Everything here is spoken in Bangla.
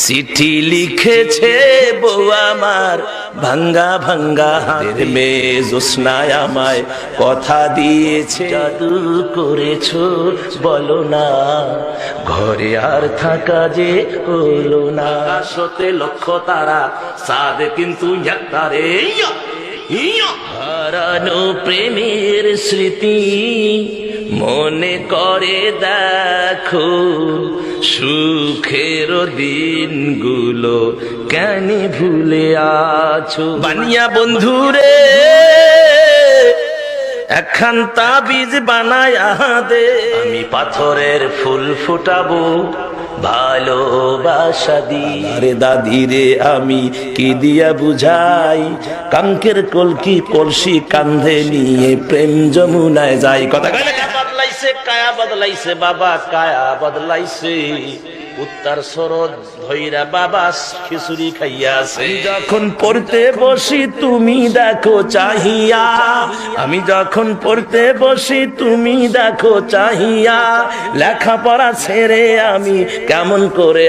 চিঠি লিখেছে বউ আমার ভাঙ্গা ভাঙ্গা হাতের মেয়ে জ্যোৎস্নায় আমায় কথা দিয়েছে, জাদু করেছো বলো না, ঘরে আর থাকা যে হলো না। আকাশতে লক্ষ তারা, চাঁদ কিন্তু একটারে। হারানো প্রেমের স্মৃতি মনে করে দেখো, সুখের দিনগুলো কেন ভুলে আছো। বানিয়া বন্ধুরে একখান তাবিজ বানায়া দে, আমি পাথরের ফুল ফুটাবো ভালোবাসা দিয়ে। দাদি রে আমি কি দিয়া বুঝাই, কাঙ্কের কলকি কলসি কান্ধে নিয়ে প্রেম যমুনায় যাই। কথা বদলাইছে, কায়া বদলাইছে বাবা, কায়া বদলাইছে। উত্তর শরৎ ধৈরা বাবা খিচুড়ি খাইয়াছে। যখন পড়তে বসি তুমি দেখো চাহিয়া, আমি যখন পড়তে বসি তুমি দেখো চাহিয়া, লেখাপড়া ছেড়ে আমি কেমন করে